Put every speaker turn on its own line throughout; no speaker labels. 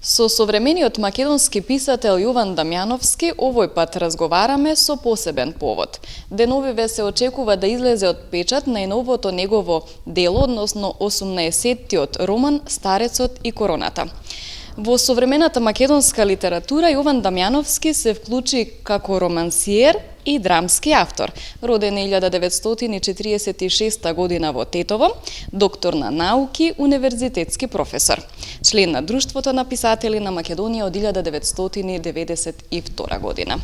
Со современиот македонски писател Јован Дамјановски овој пат разговараме со посебен повод. Деновиве се очекува да излезе од печат најновото негово дело, односно 18-тиот роман Старецот и короната. Во современата македонска литература Јован Дамјановски се вклучи како романсиер и драмски автор. Роден 1946 година во Тетово, доктор на науки, универзитетски професор. Член на Друштвото на писатели на Македонија од 1992 година.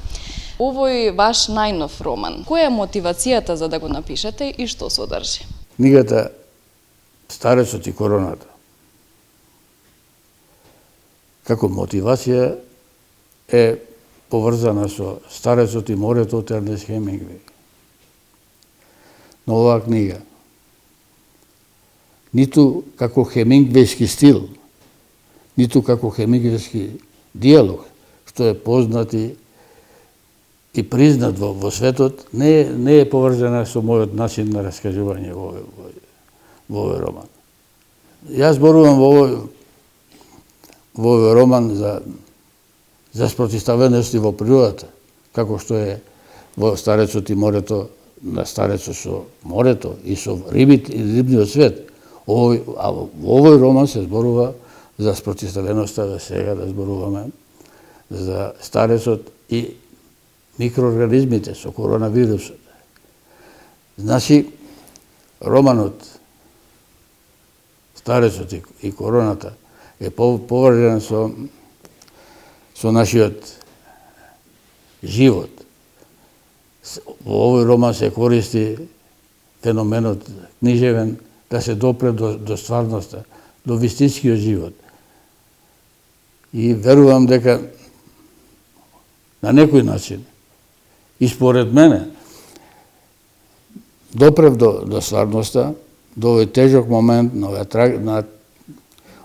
Овој ваш најнов роман, која е мотивацијата за да го напишете и што содржи?
Книгата Старецот и короната како мотивација е поврзана со Старецот и морето од Ернест Хемингвеј. Но оваа книга, ниту како хемингвејски стил, ниту како хемингвејски диалог, што е познат и признат во светот, не е поврзана со мојот начин на раскажување во овој роман. Јас зборувам во овој роман за спротивставености во природата, како што е во Старецот и морето, на Старецот со морето и со рибите и рибниот свет. А во овој роман се зборува за спротивставеноста, сега да зборуваме за Старецот и микроорганизмите со коронавирусот. Значи, романот Старецот и короната е поврзан со нашиот живот. Во овој роман се користи феноменот книжевен да се допре до стварноста, до вистинскиот живот. И верувам дека на некој начин, и според мене, допрев до стварноста, до овој тежок момент на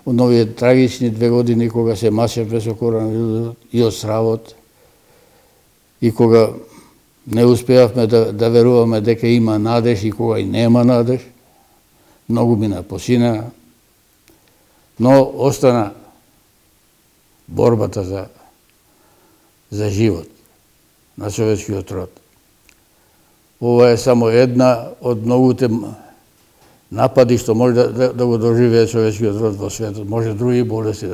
овие трагични 2 години кога се мачевме со коронавирусот и од стравот, и кога не успеавме да веруваме дека има надеж и кога и нема надеж, многу мина посина, но остана борбата за живот на човечкиот род. Ова е само една од многуте напади што може да го доживее човечкиот род во светот. Може други болести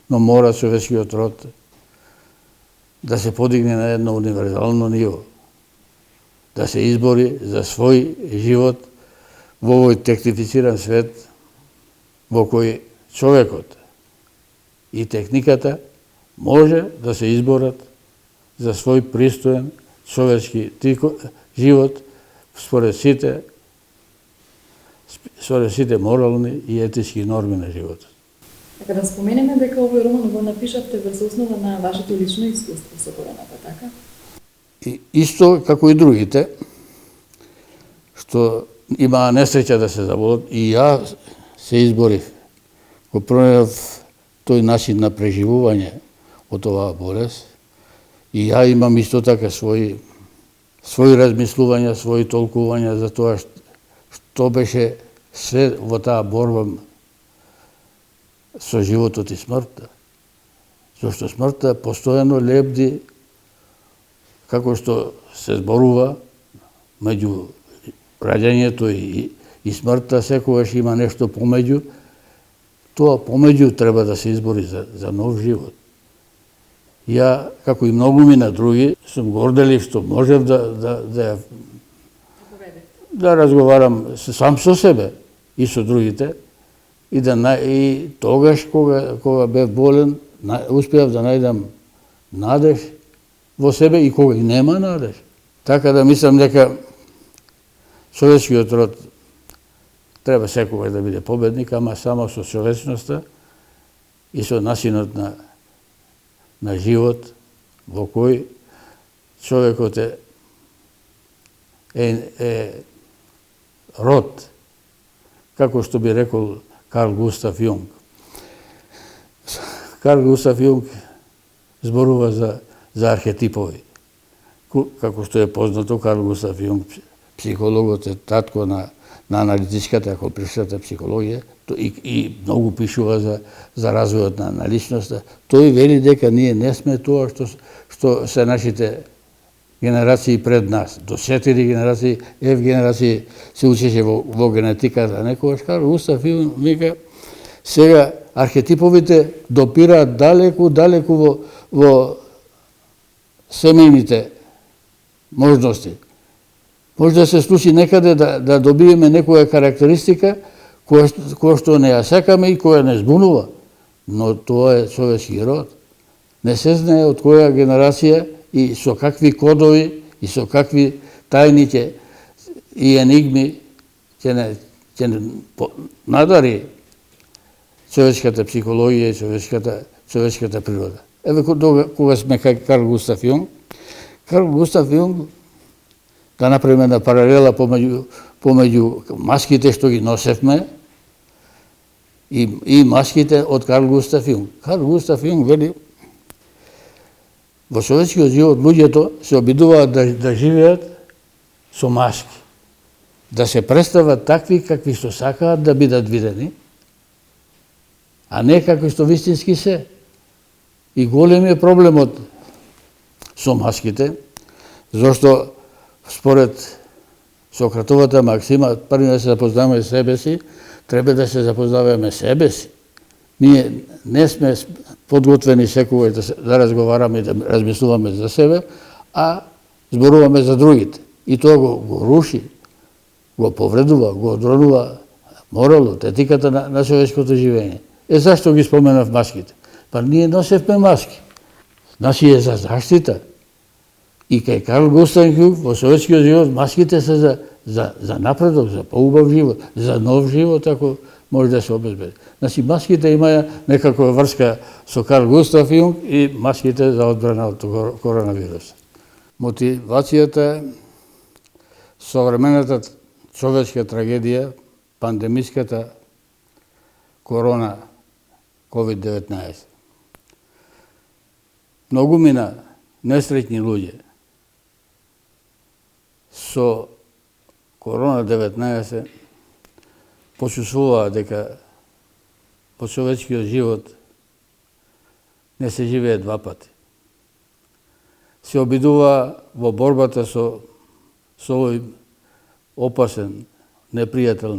но мора човечкиот род да се подигне на едно универзално ниво, да се избори за свој живот во овој технифициран свет во кој човекот и техниката може да се изборат за свој пристоен човечки живот според сите морални и етички норми на животот.
Така да споменеме дека овој роман го напишавте врз основа на вашето лично искуство со короната, така?
И исто како и другите, што имаа несреќа да се заболат, и ја се изборив. Го пронајдов тој начин на преживување од оваа болест, и ја имам исто така своји размислувања, своји толкувања за тоа што беше се во таа борба со животот и смртта. Зашто смртта постојано лебди, како што се зборува, меѓу раѓањето и смртта, секогаш има нешто помеѓу. Тоа помеѓу треба да се избори за нов живот. Ја, како и многу мина други, сум горделив што можев да разговарам сам со себе и со другите, и тогаш кога бев болен, успеав да најдам надеж во себе и кога и нема надеж. Така да мислам дека човечкиот род треба секогаш да биде победник, ама само со човечноста и со начинот на живот во кој човекот е род, како што би рекол Карл Густав Јунг. Карл Густав Јунг зборува за архетипови. Како што е познато, Карл Густав Јунг, психологот, е татко на на аналитичката, комплексната психологија, и многу пишува за развојот на личноста. Тој вели дека ние не сме тоа што се нашите генерации пред нас. До 4 генерации, генерации се учеше во генетиката. Некогаш Карл Густав Јунг вика, сега архетиповите допираат далеку во семејните можности. Може да се случи некаде да добиеме некоја карактеристика која што не ја сакаме и која не збунува, но тоа е човечки род. Не се знае од која генерација и со какви кодови и со какви тајни и енигми ќе надари човечката психологија и човечката природа. Еве кога сме кај Карл Густав Јунг, Карл Густав Јунг, да направиме една паралела помеѓу маските што ги носевме и маските од Карл Густав Јунг. Карл Густав Јунг вели, во човечкиот живот луѓето се обидуваат да живеат со маски, да се представат такви какви што сакаат да бидат видени, а не какви што вистински се. И големиот проблемот со маските, зашто според Сократовата максима, први да се запознаваме себе си, треба да се запознаваме себе си. Ние не сме подготвени секогаш да разговараме и да размислуваме за себе, а зборуваме за другите. И тоа го руши, го повредува, го одронува моралот, етиката на човечкото живење. Зашто ги споменав маските? Па ние носевме маски. Значи е за заштита. И кај Карл Густав Јунг во човечкиот живот маските се за напредок, за поубав живот, за нов живот, ако може да се обезбеди. Значи маските имаја некаква врска со Карл Густав Јунг и маските за одбрана од коронавирус. Мотивацијата, современата човечка трагедија, пандемиската корона COVID-19. Многумина несреќни луѓе со корона-19 почувствуваа дека по човечкиот живот не се живее два пати. Се обидуваа во борбата со овој опасен, непријател,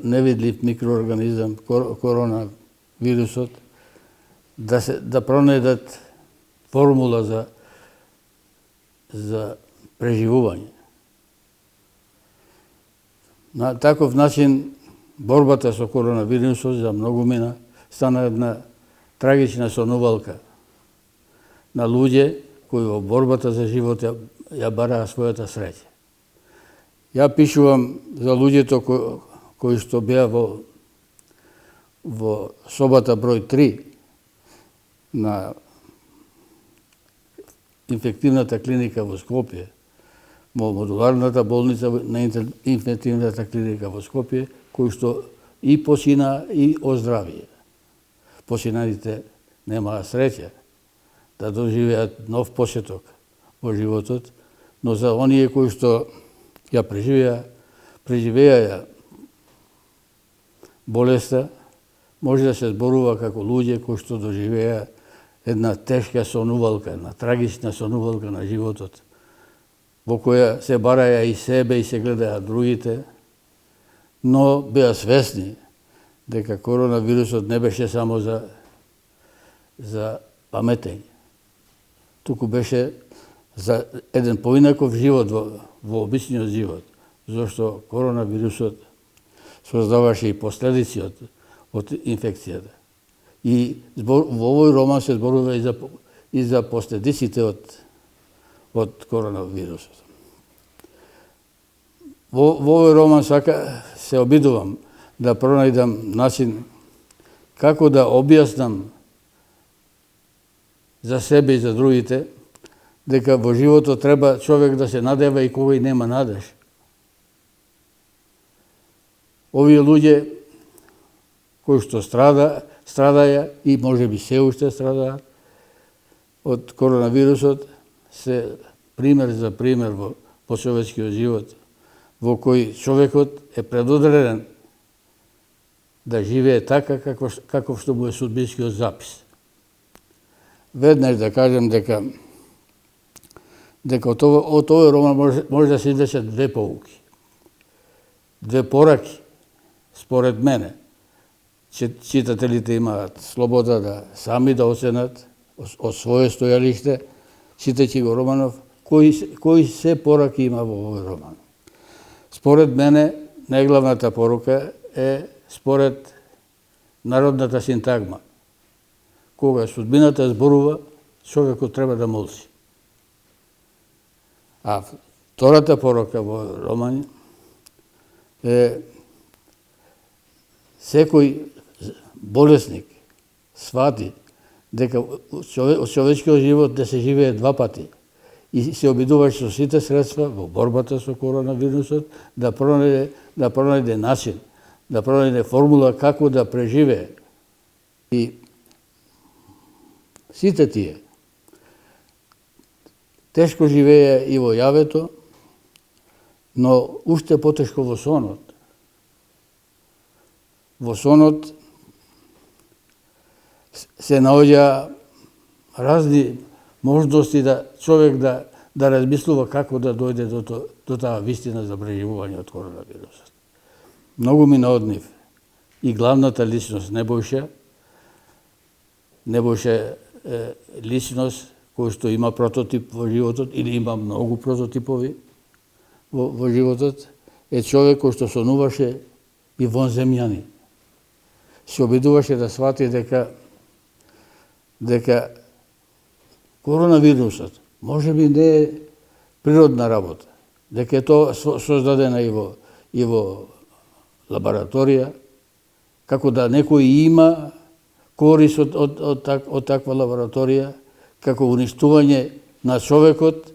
невидлив микроорганизам, коронавирусот, да пронајдат формула за преживување. На таков начин борбата со коронавирусот за многумина стана една трагична сонувалка на луѓе кои во борбата за живот ја бараа својата среќа. Ја пишувам за луѓето кои што беа во собата број 3 на инфективната клиника во Скопје, во модуларната болница на инфективната клиника во Скопје, кои што и почина и оздравија. Починалите немаа среќа да доживеат нов почеток во животот, но за оние кои што ја преживеа болеста, може да се зборува како луѓе кои што доживеа една тешка сонувалка, една трагична сонувалка на животот, во која се бараја и себе и се гледаја другите, но беа свесни дека коронавирусот не беше само за паметење, туку беше за еден поинаков живот во обичниот живот, зашто коронавирусот создаваше и последици од инфекцијата. И во овој роман се зборува и за последиците од коронавирусот. Во овој роман се обидувам да пронајдам начин како да објаснам за себе и за другите дека во животот треба човек да се надева и кога и нема надеж. Овие луѓе кои што страдаја и можеби се уште страдаат од коронавирусот се пример за пример во човечкиот живот во кој човекот е предодреден да живее така како што му е судбинскиот запис. Веднаш да кажем дека од овој роман може да се извлечат две поуки, две пораки, според мене. Читателите имаат слобода да сами да оценат од своје стојалиште, читајќи го романов, кои се пораки има во овој роман. Според мене, најглавната порука е според народната синтагма. Кога судбината зборува, човекот треба да молси. А втората порока во роман е секој болесник свати дека од човечкиот живот да се живее два пати и се обидуваше со сите средства во борбата со коронавирусот да пронајде начин, да пронајде формула како да преживее. И сите тие тешко живее и во јавето, но уште потешко во сонот. Во сонот се наоѓа разни можности да човек да размислува како да дојде до таа вистина за преживување од коронавирусот. Многу ми наоднив и главната личност Небојша личност кој што има прототип во животот или има многу прототипови во животот, е човек кој што сонуваше и вонземјани. Се обидуваше да свати дека коронавирусот може би не е природна работа, дека е тоа создадена и во лабораторија, како да некој има корис од таква лабораторија, како уништување на човекот,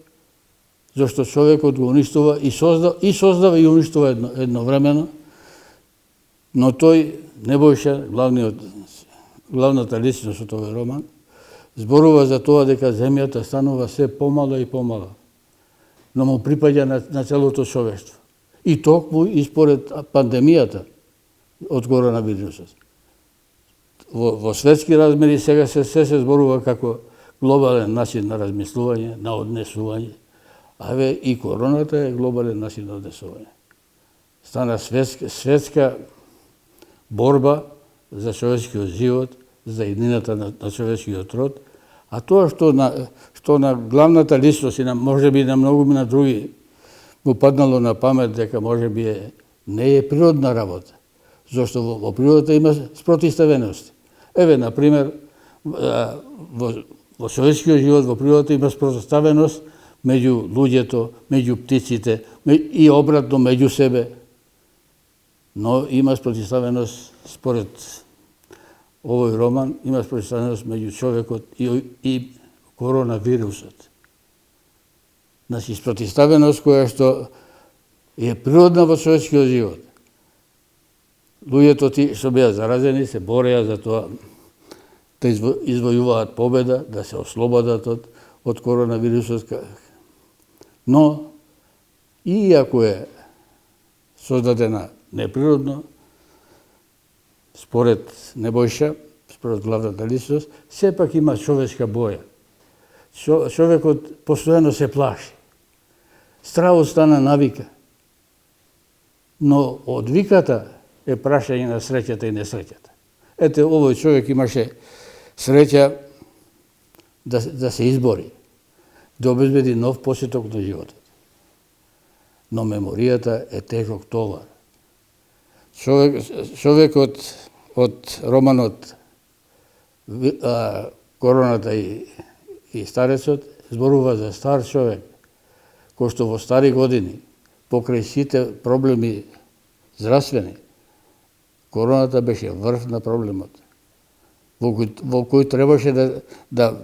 зашто човекот го уништува и создава и уништува едновремено, но тој, Небојша, главната личност од овој роман, зборува за тоа дека земјата станува се помала и помала, но му припаѓа на целото човештво. И токму и според пандемијата од коронавирусот. Во светски размери сега се зборува како глобален начин на размислување, на однесување. И короната е глобален начин на однесување. Стана светска борба за човечкиот живот, за еднината на човечкиот род, а тоа што на главната личност и може би на многу на други му паднало на памет дека може би не е природна работа, зашто во природата има спротивставености. Еве, например, во човечкиот живот во природата има спротивставеност меѓу луѓето, меѓу птиците и обратно меѓу себе. Но има спротивставеност според овој роман, има спротивставеност меѓу човекот и коронавирусот. Значи, спротивставеност која што е природна во човечкиот живот. Луѓето што беа заразени се бореа за тоа да извојуваат победа, да се ослободат од коронавирусот. Но, иако е создадена неприродно, според Небојша, според главната личност, сепак има човечка боја. Човекот постојано се плаши. Стравот стана навика. Но од виката е прашање на среќата и несреќата. Ете, овој човек имаше среќа да се избори, да обезбеди нов почеток на животот. Но меморијата е тежок товар. Човекот од романот Короната и старецот зборува за стар човек, кој што во стари години, покрај сите проблеми здравствени, короната беше врв на проблемот, во кој требаше да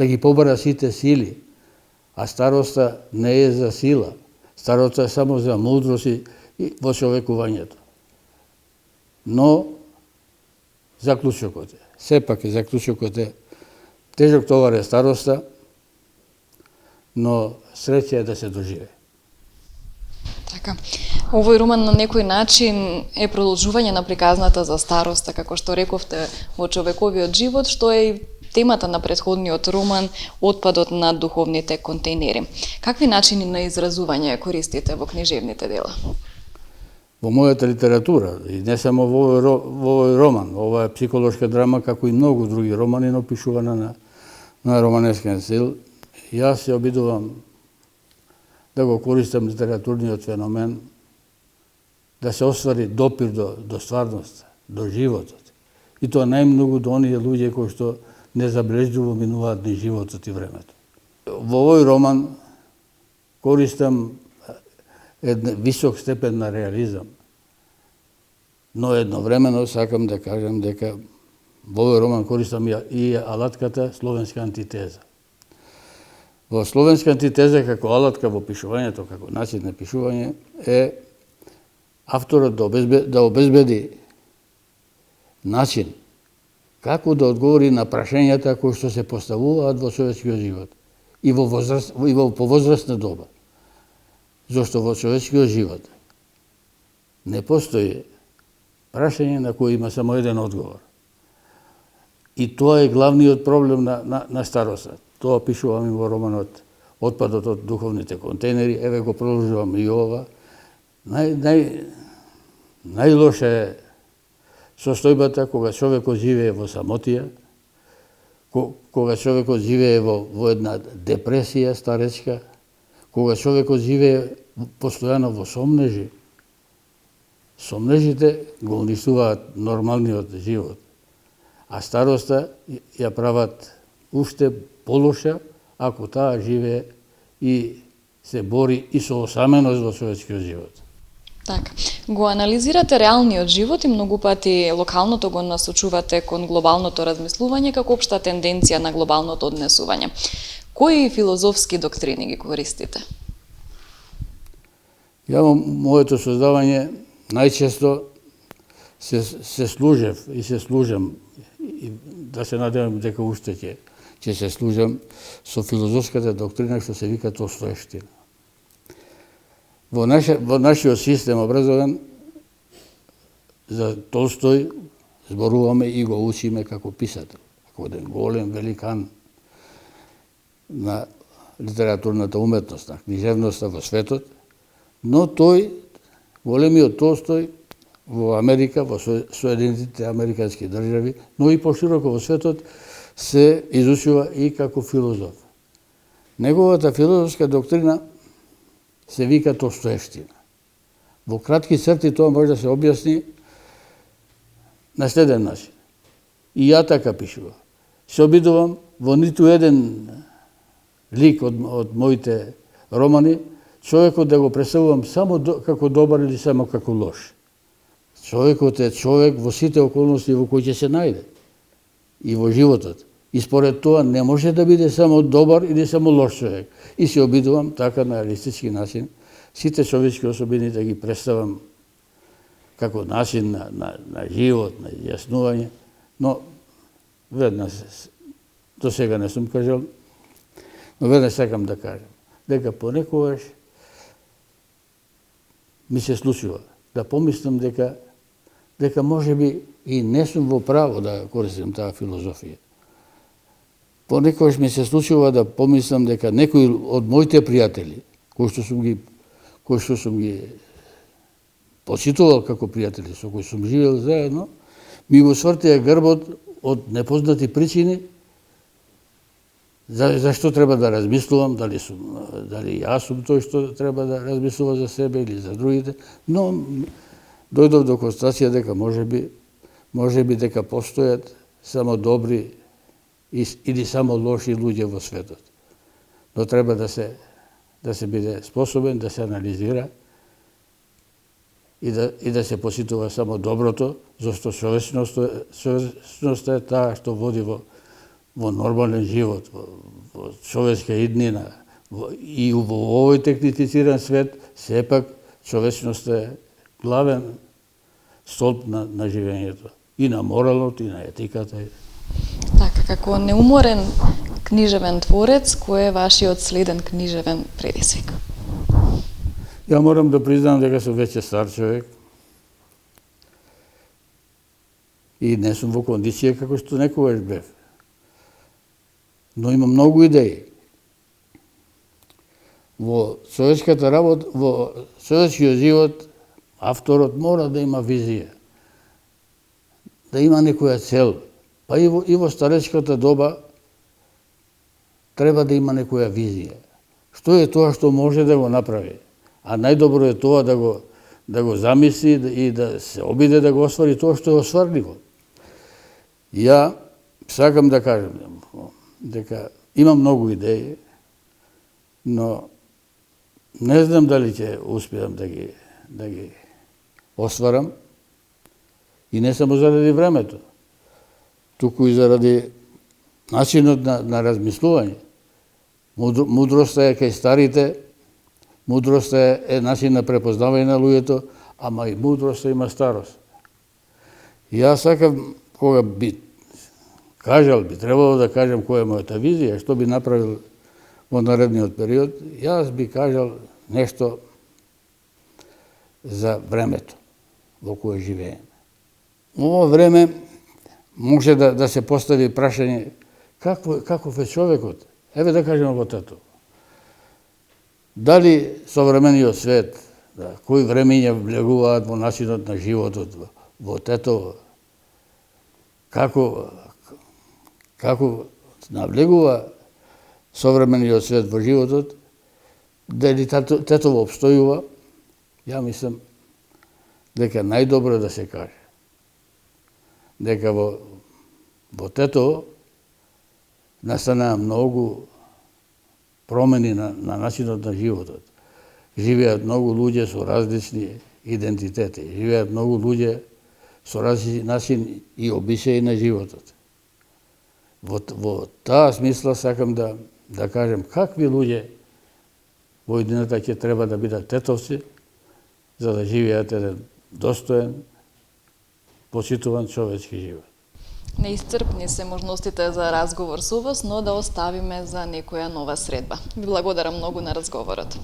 ги побара сите сили, а староста не е за сила, староста е само за мудрост и во човекувањето. Но заклучокот е, сепак е заклучокот е, тежок товар е староста, но среќа е да се доживее.
Така. Овој роман на некој начин е продолжување на приказната за староста, како што рековте, во човековиот живот, што е и темата на претходниот роман Отпадот на духовните контейнери. Какви начини на изразување користите во книжевните дела?
Во мојата литература, и не само во овој роман, ова е психолошка драма, како и многу други романи, напишувана на романескен стил, јас се обидувам да го користам литературниот феномен, да се оствари допир до стварноста, до животот. И тоа најмногу до оние луѓе кои што незабележливо минуваат низ животот и времето. Во овој роман користам еден висок степен на реализам, но едновремено сакам да кажам дека во овој роман користам и алатката словенска антитеза. Во словенска антитеза како алатка во пишувањето, како начин на пишување, е авторот да обезбеди начин како да одговори на прашањата кои што се поставуваат во човечкиот живот и во повозрастна доба. Зошто во човечкиот живот не постои прашање на кој има само еден одговор. И тоа е главниот проблем на староста. Тоа пишувам и во романот Отпадот од духовните контейнери, еве го продолжувам и ова. Најлоша е состојбата кога човекот живее во самотија, кога човекот живее во една депресија старечка, кога човекот живее постојано во сомнежи. Сомнежите го унисуваат нормалниот живот, а староста ја прават уште полоша ако таа живее и се бори и со осаменост во човечкиот живот.
Така. Го анализирате реалниот живот и многу пати локалното го насочувате кон глобалното размислување како општа тенденција на глобалното однесување. Кои филозофски доктрини ги користите?
Ја во моето создавање најчесто се служев и се служам, и да се надевам дека уште ќе се служам со филозофската доктрина што се вика Толстоевштина. Во нашиот систем образован за Толстој зборуваме и го учиме како писател, како еден голем великан на литературната уметност, на книжевноста во светот, но тој, големиот Толстој, во Америка, во Соединетите Американски држави, но и пошироко во светот, се изучува и како филозоф. Неговата филозофска доктрина се вика Толстоевштина. Во кратки црти тоа може да се објасни на следен начин. И ја така пишува. Се обидувам во ниту еден лик од моите романи човекот да го представувам само како добар или само како лош. Човекот е човек во сите околности во кои ќе се најде и во животот. И според тоа не може да биде само добар или само лош човек. И се обидувам така на реалистички начин сите човечки особини да ги представам како начин на живот, на јаснување, но веднаш до сега не сум кажал, но веднаш сакам да кажам дека понекогаш ми се случува да помислам дека можеби и не сум во право да користам таа филозофија. Понекогаш ми се случува да помислам дека некои од моите пријатели, кои што сум ги почитувал како пријатели, со кои сум живел заедно, ми го свртија грбот од непознати причини, зашто треба да размислувам, дали јас сум тој што треба да размислува за себе или за другите, но дојдов до констатација дека можеби дека постојат само добри или само лоши луѓе во светот. Но треба да се биде способен да се анализира и да се посетува само доброто, зашто човечноста е таа што води во нормален живот, во човечка иднина, и во овој технифициран свет, сепак човечноста е главен столб на живењето, и на моралот, и на етиката.
Така, како неуморен книжевен творец, кој е вашиот следен книжевен предизвик?
Ја морам да признам дека сум веќе стар човек и не сум во кондиција како што некогаш бев. Но имам многу идеи. Во човечката работа, во човечкиот живот, авторот мора да има визија, да има некоја цел. Па и во старечката доба треба да има некоја визија. Што е тоа што може да го направи? А најдобро е тоа да го замисли и да се обиде да го оствари тоа што е остварливо. Ја сакам да кажам дека имам многу идеи, но не знам дали ќе успеам да ги остварам, и не само заради времето, туку и заради начинот на размислување. Мудроста е кај старите, мудроста е начин на препознавање на луѓето, ама и мудроста има старост. Јас сакам, кога би требало да кажам која е мојата визија, што би направил во наредниот период, јас би кажал нешто за времето во кое живееме. Ова време може да се постави прашање каков е човекот. Еве да кажем во тето. Дали современиот свет, кои времења влегуваат во начинот на животот во тето, како навлегува современиот свет во животот, дали тето обстојува, ја мислам дека најдобро да се каже. Дека во тето настанаа многу промени на начинот на животот. Живеат многу луѓе со различни идентитети, живеат многу луѓе со различни начин и обичаи на животот. Во таа смисла сакам да кажем какви луѓе во иднината ќе треба да бидат тетовци, за да живеат еден достоен, почитуван човечки живот.
Неисцрпни се можностите за разговор со вас, но да оставиме за некоја нова средба. Ви благодарам многу на разговорот.